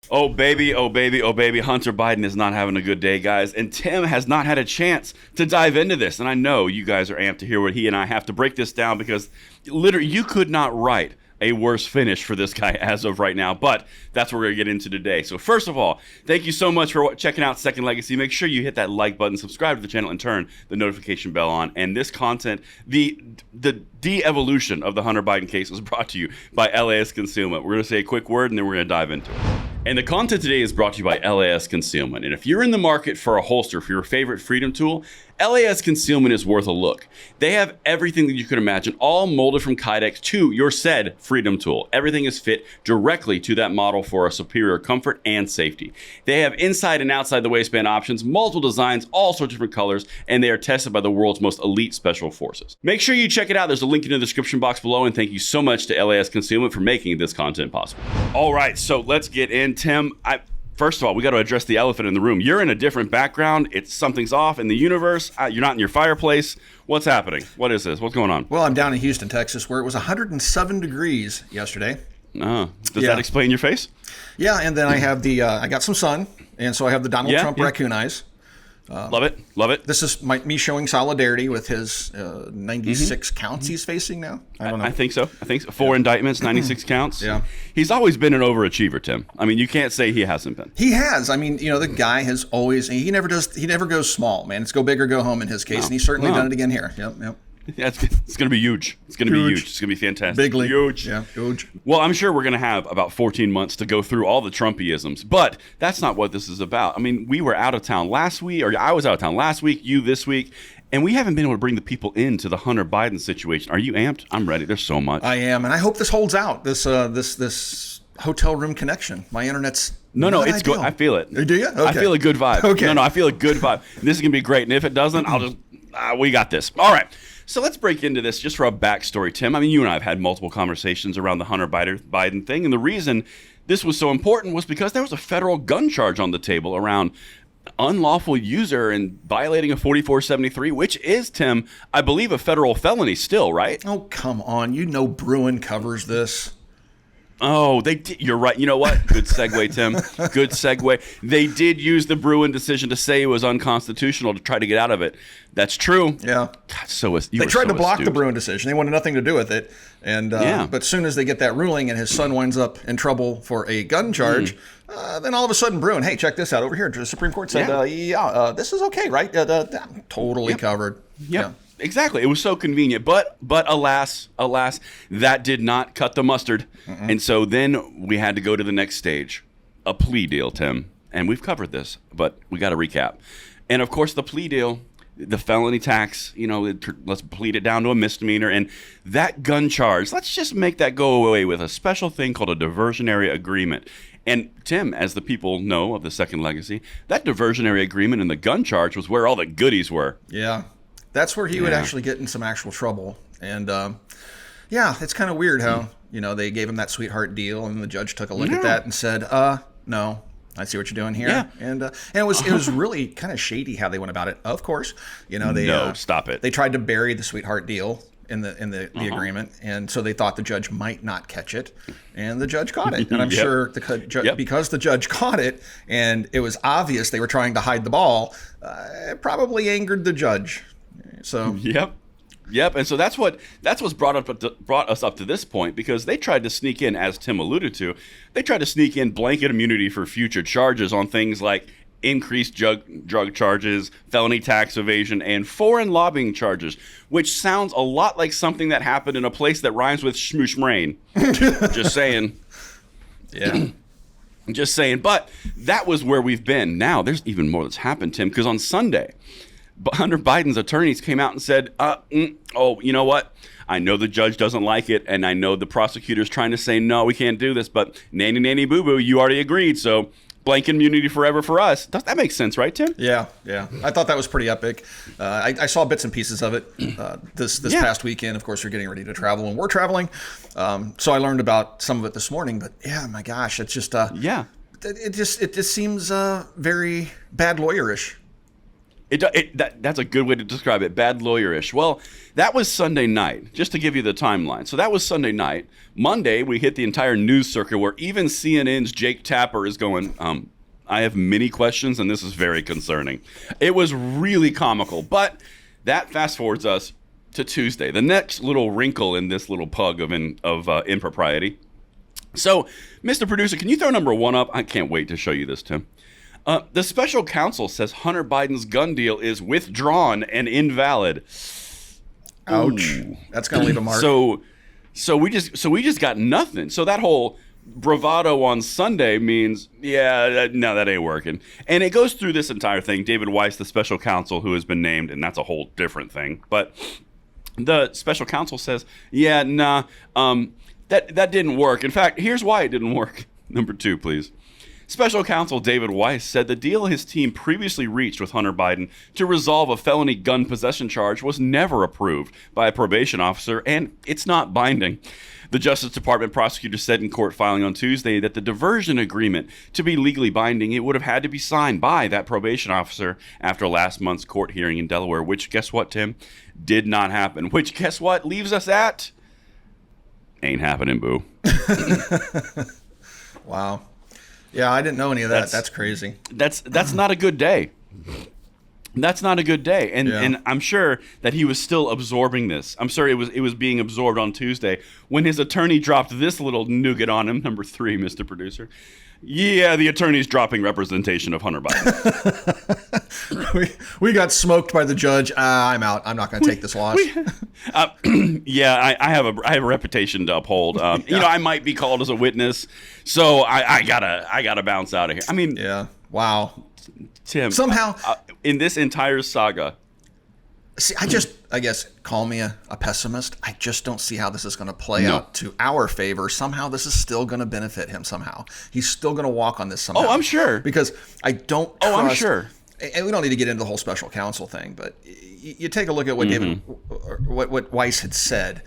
Oh baby, oh baby, oh baby, Hunter Biden is not having a good day, guys. And Tim has not had a chance to dive into this. And I know you guys are amped to hear what he and I have to break this down because literally you could not write a worse finish for this guy as of right now. But that's what we're going to get into today. So first of all, thank you so much for checking out Second Legacy. Make sure you hit that like button, subscribe to the channel, and turn the notification bell on. And this content, the de-evolution of the Hunter Biden case was brought to you by LAS Concealment. We're going to say a quick word and then we're going to dive into it. And the content today is brought to you by LAS Concealment. And if you're in the market for a holster for your favorite freedom tool, LAS Concealment is worth a look. They have everything that you could imagine, all molded from Kydex to your said freedom tool. Everything is fit directly to that model for a superior comfort and safety. They have inside and outside the waistband options, multiple designs, all sorts of different colors, and they are tested by the world's most elite special forces. Make sure you check it out. There's a link in the description box below, and thank you so much to LAS Concealment for making this content possible. All right, so let's get in. Tim, first of all, we got to address the elephant in the room. You're in a different background. Something's off in the universe. You're not in your fireplace. What's happening? What is this? What's going on? Well, I'm down in Houston, Texas, where it was 107 degrees yesterday. Does that explain your face? Yeah, and then I have I got some sun, and so I have the Donald Trump raccoon eyes. Love it. Love it. This is me showing solidarity with his 96 counts he's facing now. I don't know. I think so. 4 indictments, 96 counts. Yeah. He's always been an overachiever, Tim. I mean, you can't say he hasn't been. He has. I mean, the guy has always, he never goes small, man. It's go big or go home in his case, and he's certainly done it again here. Yep. Yeah, it's going to be huge. It's going to be huge. It's going to be fantastic. Big league. Huge. Yeah, huge. Well, I'm sure we're going to have about 14 months to go through all the Trumpisms, but that's not what this is about. I mean, we were out of town last week, or I was out of town last week, you this week, and we haven't been able to bring the people into the Hunter Biden situation. Are you amped? I'm ready. There's so much. I am, and I hope this holds out, this hotel room connection. My internet's No, it's good. I feel it. Do you? Okay. I feel a good vibe. Okay. No, I feel a good vibe. This is going to be great, and if it doesn't, I'll just, we got this. All right. So let's break into this just for a backstory, Tim. I mean, you and I have had multiple conversations around the Hunter Biden thing, and the reason this was so important was because there was a federal gun charge on the table around unlawful user and violating a 4473, which is, Tim, I believe a federal felony still, right? Oh, come on. Bruin covers this. Oh, they did. You're right. You know what? Good segue, Tim. Good segue. They did use the Bruin decision to say it was unconstitutional to try to get out of it. That's true. Yeah. God, they tried to block the Bruin decision. They wanted nothing to do with it. And but as soon as they get that ruling and his son winds up in trouble for a gun charge, then all of a sudden Bruin, hey, check this out over here. The Supreme Court said, this is okay, right? Totally covered. Yep. Yeah. Exactly. It was so convenient. But alas, that did not cut the mustard. And so then we had to go to the next stage, a plea deal, Tim. And we've covered this, but we got to recap. And of course, the plea deal, the felony tax, let's plead it down to a misdemeanor. And that gun charge, let's just make that go away with a special thing called a diversionary agreement. And Tim, as the people know of the Second Legacy, that diversionary agreement and the gun charge was where all the goodies were. Yeah. That's where he would actually get in some actual trouble. And it's kind of weird how, they gave him that sweetheart deal and the judge took a look at that and said, no, I see what you're doing here. Yeah. And it was really kind of shady how they went about it. Of course, stop it. They tried to bury the sweetheart deal in the agreement. And so they thought the judge might not catch it. And the judge caught it. And I'm sure because the judge caught it and it was obvious they were trying to hide the ball, it probably angered the judge. So Yep. And so that's what's brought us up to this point, because they tried to sneak in, as Tim alluded to, they tried to sneak in blanket immunity for future charges on things like increased drug charges, felony tax evasion, and foreign lobbying charges, which sounds a lot like something that happened in a place that rhymes with shmooshmrain. Just saying. Yeah. Just saying. But that was where we've been. Now, there's even more that's happened, Tim, because on Sunday, Hunter Biden's attorneys came out and said, you know what? I know the judge doesn't like it, and I know the prosecutor's trying to say, no, we can't do this, but nanny boo-boo, you already agreed, so blanket immunity forever for us. That makes sense, right, Tim? Yeah. I thought that was pretty epic. I saw bits and pieces of it this past weekend. Of course, we're getting ready to travel, and we're traveling, so I learned about some of it this morning, but my gosh, it's just, it just seems very bad lawyerish. That's a good way to describe it. Bad lawyerish. Well, that was Sunday night, just to give you the timeline. So that was Sunday night. Monday, we hit the entire news circuit where even CNN's Jake Tapper is going, I have many questions, and this is very concerning. It was really comical. But that fast forwards us to Tuesday, the next little wrinkle in this little pug of impropriety. So, Mr. Producer, can you throw number 1 up? I can't wait to show you this, Tim. The special counsel says Hunter Biden's gun deal is withdrawn and invalid. Ouch. Ooh. That's going to leave a mark. So we just got nothing. So that whole bravado on Sunday means, no, that ain't working. And it goes through this entire thing. David Weiss, the special counsel who has been named, and that's a whole different thing. But the special counsel says, that didn't work. In fact, here's why it didn't work. Number 2, please. Special counsel David Weiss said the deal his team previously reached with Hunter Biden to resolve a felony gun possession charge was never approved by a probation officer, and it's not binding. The Justice Department prosecutor said in court filing on Tuesday that the diversion agreement, to be legally binding, it would have had to be signed by that probation officer after last month's court hearing in Delaware, which, guess what, Tim? Did not happen. Which, guess what, leaves us at? Ain't happening, boo. Wow. Yeah, I didn't know any of that. That's crazy. That's not a good day. That's not a good day. And I'm sure that he was still absorbing this. I'm sure it was being absorbed on Tuesday when his attorney dropped this little nougat on him. Number 3, Mr. Producer. Yeah, the attorney's dropping representation of Hunter Biden. we got smoked by the judge. I'm out. I'm not going to take this loss. I have a reputation to uphold. I might be called as a witness, so I gotta bounce out of here. I mean, yeah. Wow. Tim, somehow in this entire saga. See, I guess, call me a pessimist. I just don't see how this is going to play out to our favor. Somehow this is still going to benefit him somehow. He's still going to walk on this somehow. Oh, I'm sure. Because I don't trust. Oh, I'm sure. And we don't need to get into the whole special counsel thing, but you take a look at what what Weiss had said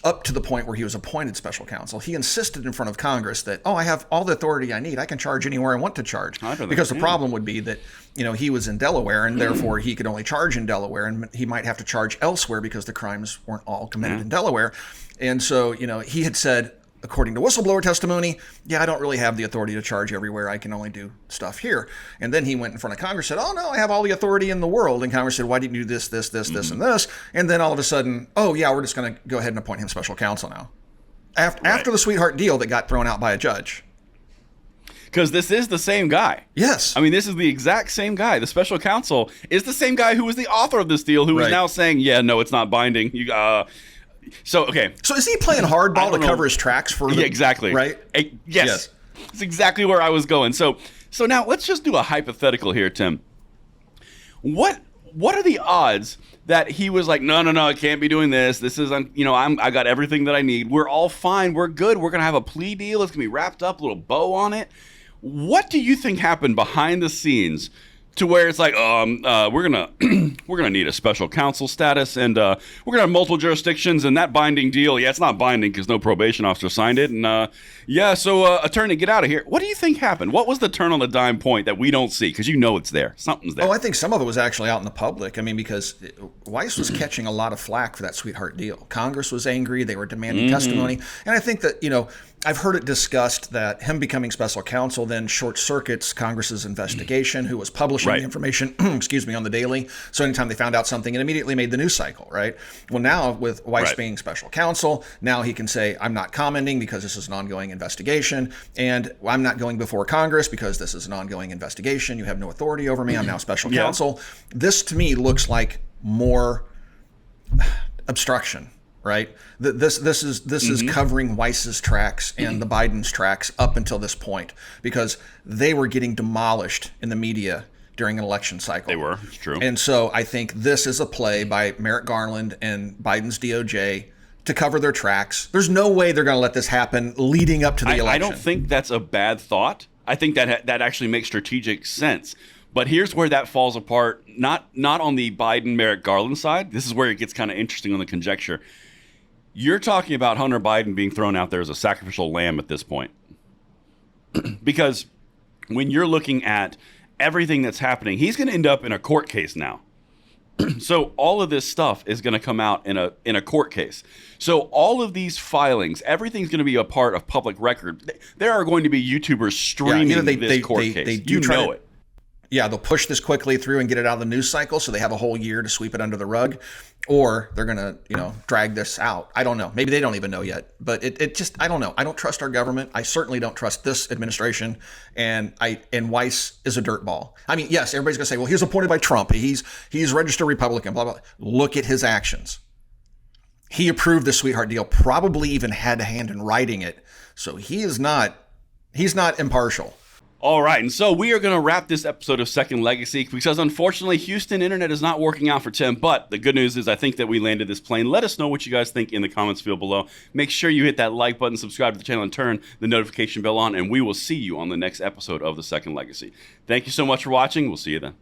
up to the point where he was appointed special counsel. He insisted in front of Congress that, I have all the authority I need. I can charge anywhere I want to charge. Because the problem would be that, he was in Delaware, and therefore he could only charge in Delaware, and he might have to charge elsewhere because the crimes weren't all committed in Delaware. And so, he had said, according to whistleblower testimony, I don't really have the authority to charge everywhere. I can only do stuff here. And then he went in front of Congress and said, no, I have all the authority in the world. And Congress said, why didn't you do this, this, and this? And then all of a sudden, we're just going to go ahead and appoint him special counsel now. After the sweetheart deal that got thrown out by a judge. Because this is the same guy. Yes. I mean, this is the exact same guy. The special counsel is the same guy who was the author of this deal, who is now saying, no, it's not binding. So is he playing hardball to cover his tracks for the... Yeah, exactly. Right? Yes. It's exactly where I was going. So now let's just do a hypothetical here, Tim. What are the odds that he was like, no, I can't be doing this. This is, I got everything that I need. We're all fine. We're good. We're going to have a plea deal. It's going to be wrapped up, a little bow on it. What do you think happened behind the scenes to where it's like, we're gonna need a special counsel status, and we're gonna have multiple jurisdictions, and that binding deal, it's not binding because no probation officer signed it, and so attorney, get out of here. What do you think happened? What was the turn on the dime point that we don't see? Because it's there, something's there. Oh, I think some of it was actually out in the public. I mean, because Weiss was catching a lot of flack for that sweetheart deal. Congress was angry; they were demanding testimony, and I think that I've heard it discussed that him becoming special counsel then short circuits Congress's investigation, who was publishing the information, on the daily. So anytime they found out something, it immediately made the news cycle, right? Well, now with Weiss being special counsel, now he can say, I'm not commenting because this is an ongoing investigation, and I'm not going before Congress because this is an ongoing investigation. You have no authority over me. I'm now special counsel. This to me looks like more obstruction. Right. This is covering Weiss's tracks and the Biden's tracks up until this point, because they were getting demolished in the media during an election cycle. They were. It's true. And so I think this is a play by Merrick Garland and Biden's DOJ to cover their tracks. There's no way they're going to let this happen leading up to the election. I don't think that's a bad thought. I think that actually makes strategic sense. But here's where that falls apart. Not on the Biden Merrick Garland side. This is where it gets kind of interesting on the conjecture. You're talking about Hunter Biden being thrown out there as a sacrificial lamb at this point. Because when you're looking at everything that's happening, he's going to end up in a court case now. So all of this stuff is going to come out in a court case. So all of these filings, everything's going to be a part of public record. There are going to be YouTubers streaming this court case. They do know it. Yeah, they'll push this quickly through and get it out of the news cycle, so they have a whole year to sweep it under the rug, or they're gonna, drag this out. I don't know. Maybe they don't even know yet. But it just, I don't know. I don't trust our government. I certainly don't trust this administration. And Weiss is a dirtball. I mean, yes, everybody's gonna say, well, he was appointed by Trump. He's registered Republican. Blah blah. Look at his actions. He approved the sweetheart deal. Probably even had a hand in writing it. So he's not impartial. All right, and so we are going to wrap this episode of Second Legacy because unfortunately Houston internet is not working out for Tim, but the good news is I think that we landed this plane. Let us know what you guys think in the comments field below. Make sure you hit that like button, subscribe to the channel, and turn the notification bell on, and we will see you on the next episode of The Second Legacy. Thank you so much for watching. We'll see you then.